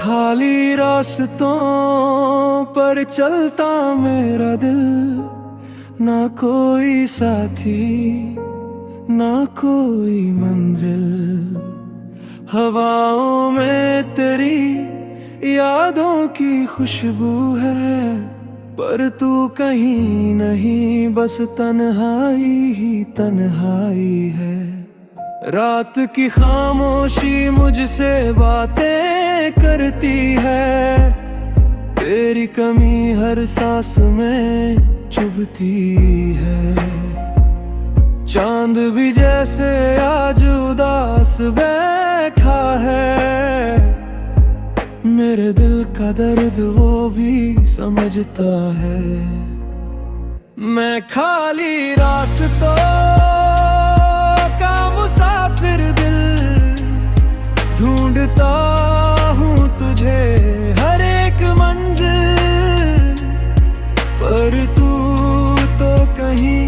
खाली रास्तों पर चलता मेरा दिल, ना कोई साथी ना कोई मंजिल। हवाओं में तेरी यादों की खुशबू है, पर तू कहीं नहीं, बस तन्हाई ही तन्हाई है। रात की खामोशी मुझसे बातें करती है, तेरी कमी हर सांस में चुभती है। चांद भी जैसे आज उदास बैठा है, मेरे दिल का दर्द वो भी समझता है। मैं खाली रास्तों का मुसाफिर दिल, ढूंढता हूँ तुझे हर एक मंजिल, पर तू तो कहीं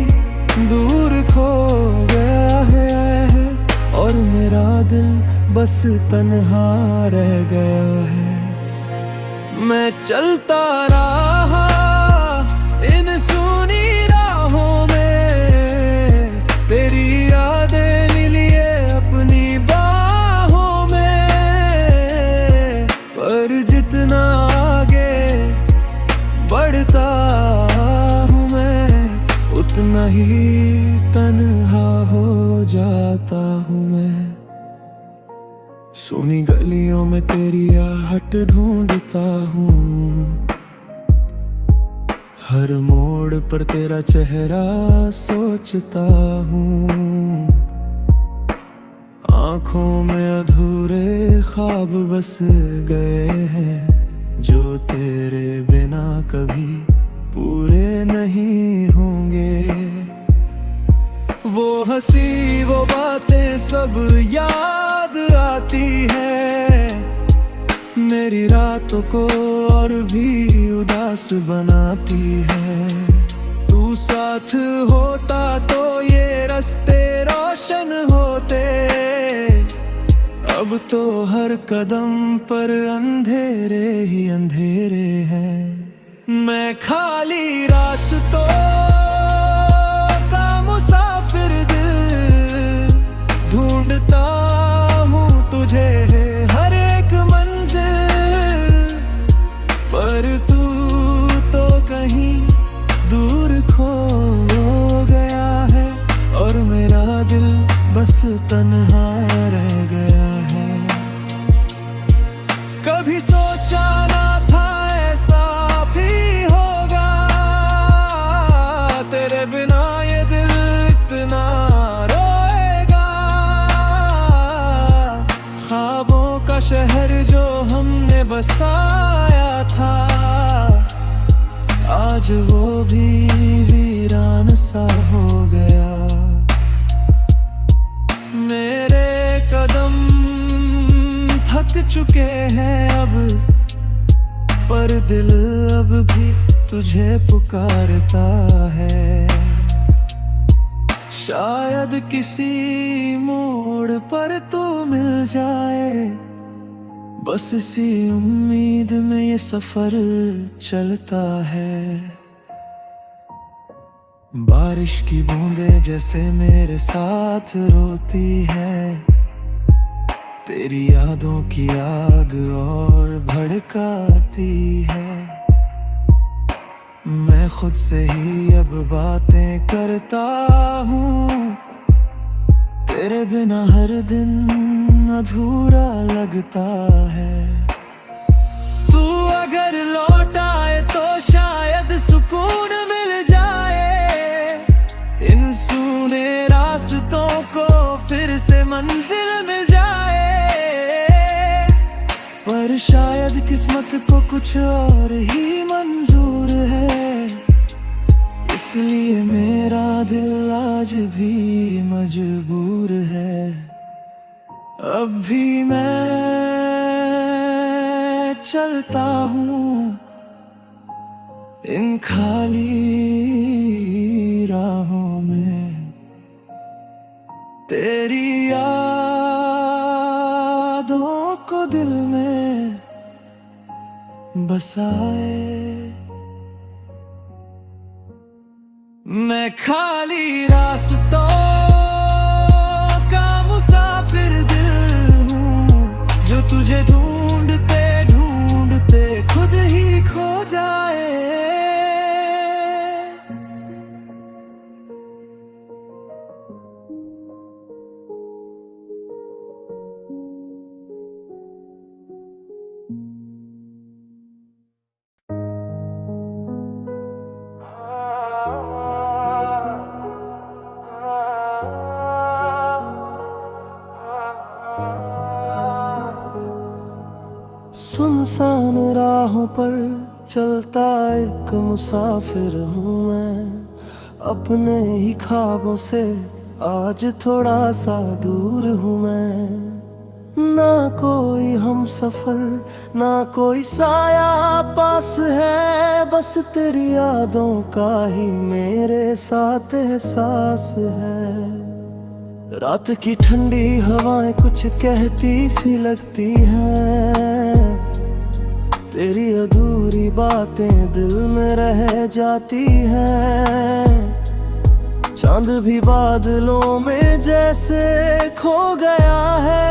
दूर खो गया है, और मेरा दिल बस तन्हा रह गया है। मैं चलता रहा इन सूनी राहों में, तेरी यादें लिए अपनी बाहों में, पर जितना आगे बढ़ता हूँ मैं, उतना ही तन्हा हो जाता हूँ मैं। सुनी गलियों में तेरी आहट ढूंढता हूँ, हर मोड़ पर तेरा चेहरा सोचता हूँ। आंखों में अधूरे ख्वाब बस गए हैं, जो तेरे बिना कभी पूरे नहीं होंगे। वो हंसी वो बातें सब याद आती है, मेरी रातों को और भी उदास बनाती है। तू साथ होता तो ये रास्ते रोशन होते, अब तो हर कदम पर अंधेरे ही अंधेरे हैं। मैं खाली रास्तों का मुसाफिर दिल, ढूंढता हूँ तुझे हर एक मंजिल, पर तू तो कहीं दूर खो गया है, और मेरा दिल बस तन्हा रह गया है। कभी सोचा ना था ऐसा भी होगा, तेरे बिना ये दिल इतना रोएगा। ख्वाबों का शहर जो हमने बसाया था, आज वो भी वीरान सा हो गया। मेरे कदम थक चुके हैं अब, पर दिल अब भी तुझे पुकारता है। शायद किसी मोड़ पर तू मिल जाए, बस इसी उम्मीद में ये सफर चलता है। बारिश की बूंदें जैसे मेरे साथ रोती है, तेरी यादों की आग और भड़काती है। मैं खुद से ही अब बातें करता हूँ, तेरे बिना हर दिन अधूरा लगता है। तू अगर लौट आए तो शायद सुकून मिल जाए, इन सूने रास्तों को फिर से मंजिल मिल जाए, पर शायद किस्मत को कुछ और ही मंजूर है, इसलिए मेरा दिल आज भी मजबूर है। अब भी मैं चलता हूँ इन खाली राहों में, तेरी यादों को दिल में बसाए। मैं खाली रास्तों का मुसाफिर दिल हूँ, जो तुझे ढूंढते ढूंढते खुद ही खो जाए। सुनसान राहों पर चलता एक मुसाफिर हूँ मैं, अपने ही ख्वाबों से आज थोड़ा सा दूर हूँ मैं। ना कोई हम सफर, ना कोई साया पास है, बस तेरी यादों का ही मेरे साथ एहसास है। रात की ठंडी हवाएं कुछ कहती सी लगती हैं, तेरी अधूरी बातें दिल में रह जाती हैं। चांद भी बादलों में जैसे खो गया है,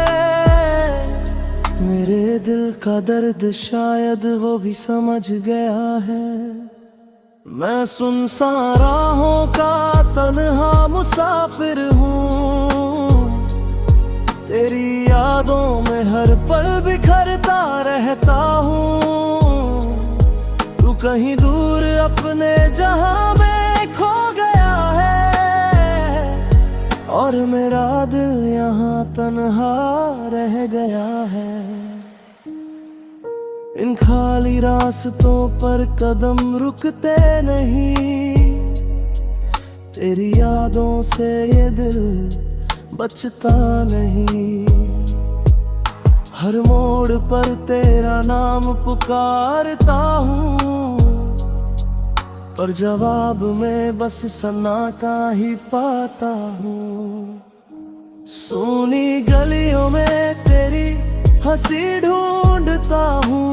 मेरे दिल का दर्द शायद वो भी समझ गया है। मैं सुनसान राहों का तन्हा मुसाफिर हूँ, तेरी यादों में हर पल बिखरता रहता हूँ। तू कहीं दूर अपने जहां में खो गया है, और मेरा दिल यहाँ तन्हा रह गया है। इन खाली रास्तों पर कदम रुकते नहीं, तेरी यादों से ये दिल बचता नहीं। हर मोड़ पर तेरा नाम पुकारता हूँ, पर जवाब में बस सन्नाटा ही पाता हूँ। सूनी गलियों में तेरी हंसी ढूंढता हूँ,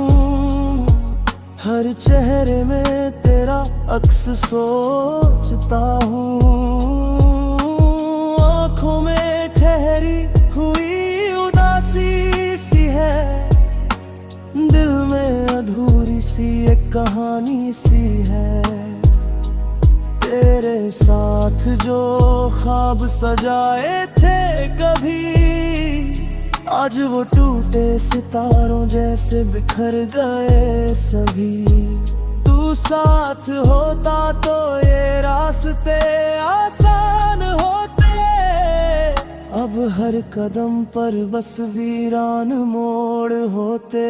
हर चेहरे में तेरा अक्स सोचता हूँ। आँखों में ठहरी हुई उदासी सी है, दिल में अधूरी सी एक कहानी सी है। तेरे साथ जो ख्वाब सजाए थे कभी, आज वो टूटे सितारों जैसे बिखर गए सभी। तू साथ होता तो ये रास्ते आसान होते, अब हर कदम पर बस वीरान मोड़ होते।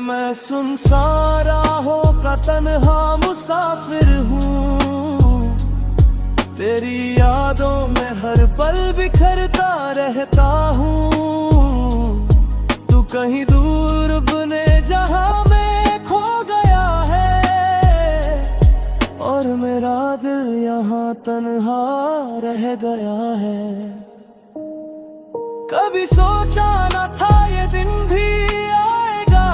मैं सुनसान राहों का तन्हा मुसाफिर हूँ, तेरी यादों में हर पल बिखरता रहता हूँ। तू कहीं दूर अपने जहां में खो गया है, और मेरा दिल यहाँ तन्हा रह गया है। कभी सोचा न था ये दिन भी आएगा,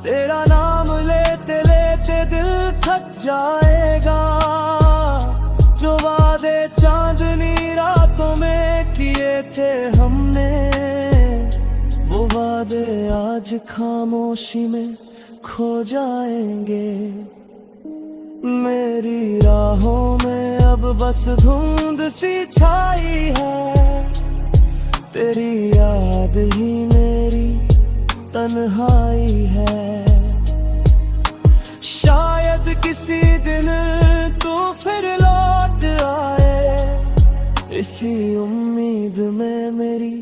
तेरा नाम लेते लेते दिल थक जाएगा। जो वादे चांदनी रातों में किए थे हमने, वो वादे आज खामोशी में खो जाएंगे। मेरी राहों में अब बस धुंध सी छाई है, तेरी याद ही मेरी तन्हाई है। शायद किसी दिन तू फिर लौट आए, इसी उम्मीद में मेरी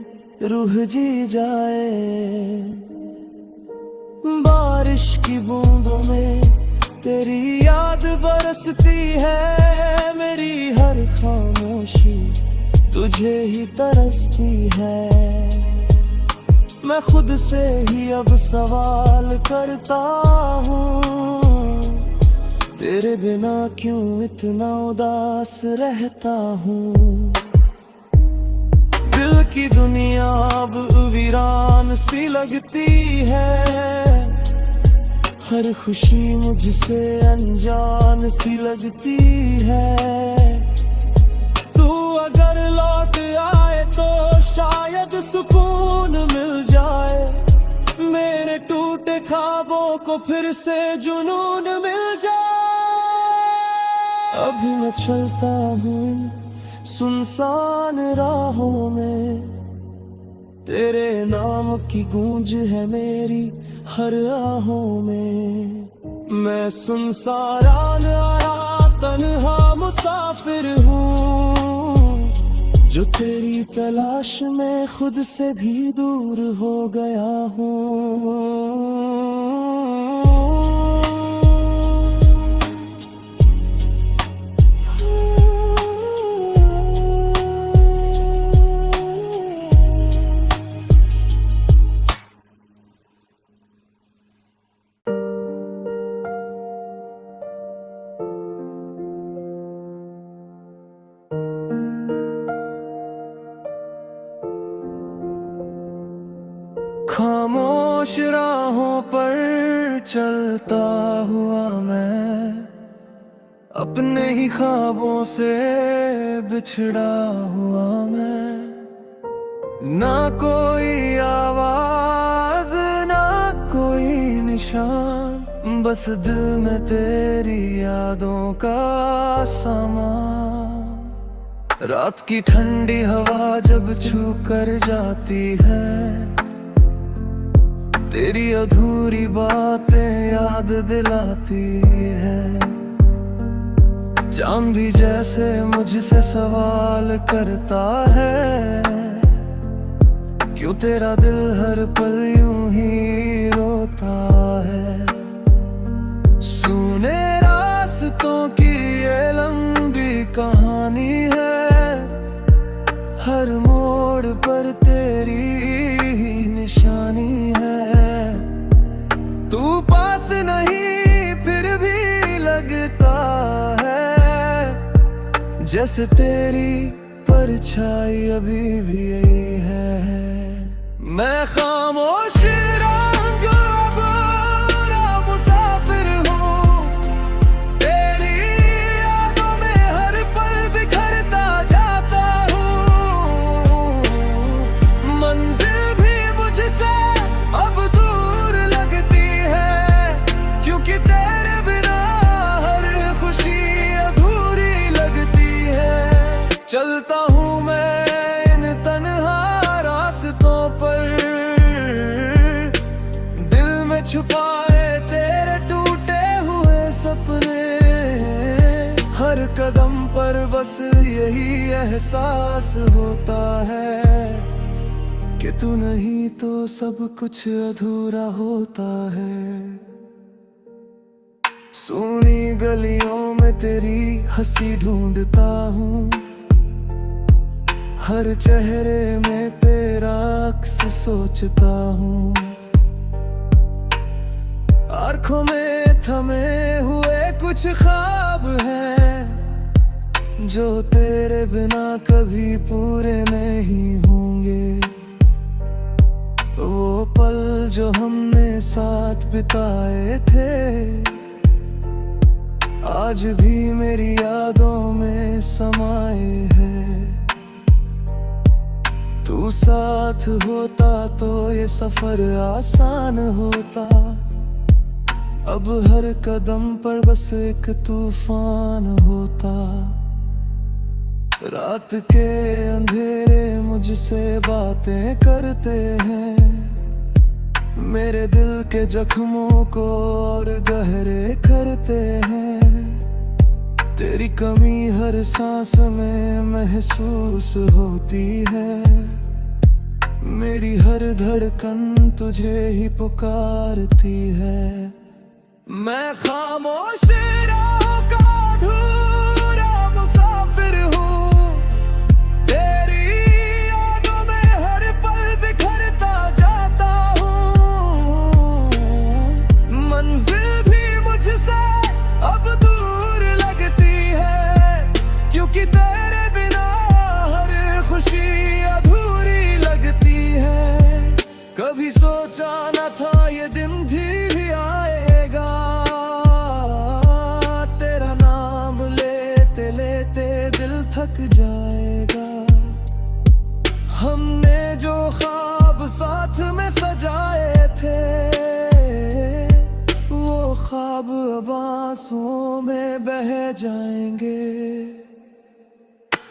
रूह जी जाए। बारिश की बूंदों में तेरी याद बरसती है, मेरी हर खामोशी तुझे ही तरसती है। मैं खुद से ही अब सवाल करता हूँ, तेरे बिना क्यों इतना उदास रहता हूँ। दिल की दुनिया अब वीरान सी लगती लगती है, हर खुशी मुझसे अनजान सी लगती है। तू अगर लौट आए तो शायद सुकून मिल जाए, मेरे टूटे ख्वाबों को फिर से जुनून मिल जाए। अभी मैं चलता हूँ सुनसान राहों में, तेरे नाम की गूंज है मेरी हर आहों में। मैं सुनसान आया तन्हा मुसाफिर हूँ, जो तेरी तलाश में खुद से भी दूर हो गया हूँ। खामोश राहों पर चलता हुआ मैं, अपने ही ख्वाबों से बिछड़ा हुआ मैं। ना कोई आवाज ना कोई निशान, बस दिल में तेरी यादों का सामान। रात की ठंडी हवा जब छू कर जाती है, तेरी अधूरी बातें याद दिलाती है। चांद भी जैसे मुझसे सवाल करता है, क्यों तेरा दिल हर पल यूं ही रोता है। सुने रास्तों की ये लंबी कहानी है, हर मोड़ पर तेरी निशानी है। तू पास नहीं फिर भी लगता है, जैसे तेरी परछाई अभी भी यही है। मैं खामोश रंग अबूरा मुसाफिर हूँ, तेरी यादों में हर पल बिखरता जाता हूँ। मंजिल भी मुझसे अब दूर लगती है, क्योंकि तेरे बिना हर खुशी अधूरी लगती है। चलता हूँ मैं इन तन्हा रास्तों पर, दिल में छुपाए तेरे टूटे हुए सपने। हर कदम पर बस यही एहसास होता है, कि तू नहीं तो सब कुछ अधूरा होता है। सूनी गलियों में तेरी हंसी ढूंढता हूँ, हर चेहरे में तेरा अक्स सोचता हूँ। आँखों में थमे हुए कुछ ख्वाब हैं, जो तेरे बिना कभी पूरे नहीं होंगे। वो पल जो हमने साथ बिताए थे, आज भी मेरी यादों में समाए हैं। तू साथ होता तो ये सफर आसान होता, अब हर कदम पर बस एक तूफान होता। रात के अंधेरे मुझसे बातें करते हैं, मेरे दिल के जख्मों को और गहरे करते हैं। तेरी कमी हर सांस में महसूस होती है, मेरी हर धड़कन तुझे ही पुकारती है। मैं खामोश राहों का अधूरा मुसाफिर हूँ, तेरी यादों में हर पल बिखरता जाता हूँ। मंजिल भी मुझसे अब दूर लगती है, क्योंकि तेरे बिना हर खुशी अधूरी लगती है। कभी सोचा आंसुओं में बह जाएंगे।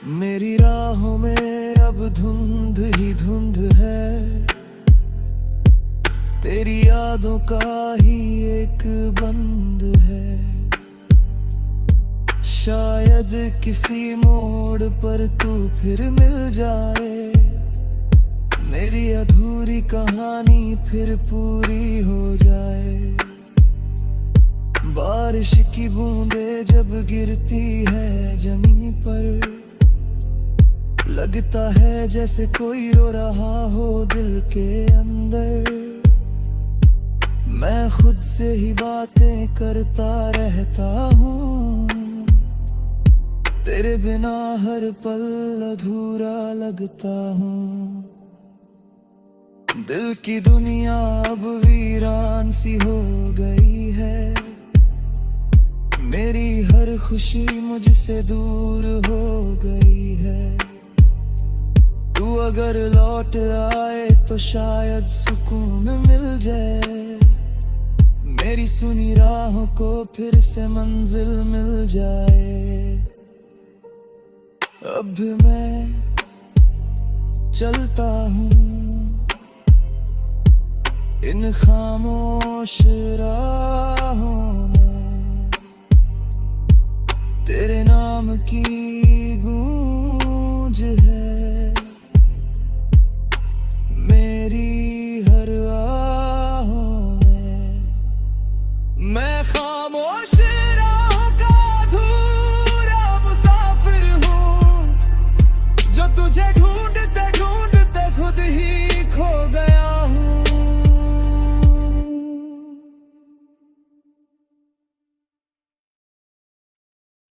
मेरी राहों में अब धुंध ही धुंध है, तेरी यादों का ही एक बंद है। शायद किसी मोड़ पर तू फिर मिल जाए, मेरी अधूरी कहानी फिर पूरी हो जाए। बारिश की बूंदें जब गिरती है जमीन पर, लगता है जैसे कोई रो रहा हो दिल के अंदर। मैं खुद से ही बातें करता रहता हूँ, तेरे बिना हर पल अधूरा लगता हूँ। दिल की दुनिया अब वीरान सी हो गई है, मेरी हर खुशी मुझसे दूर हो गई है। तू अगर लौट आए तो शायद सुकून मिल जाए, मेरी सुनी राहों को फिर से मंजिल मिल जाए। अब मैं चलता हूँ इन खामोश राह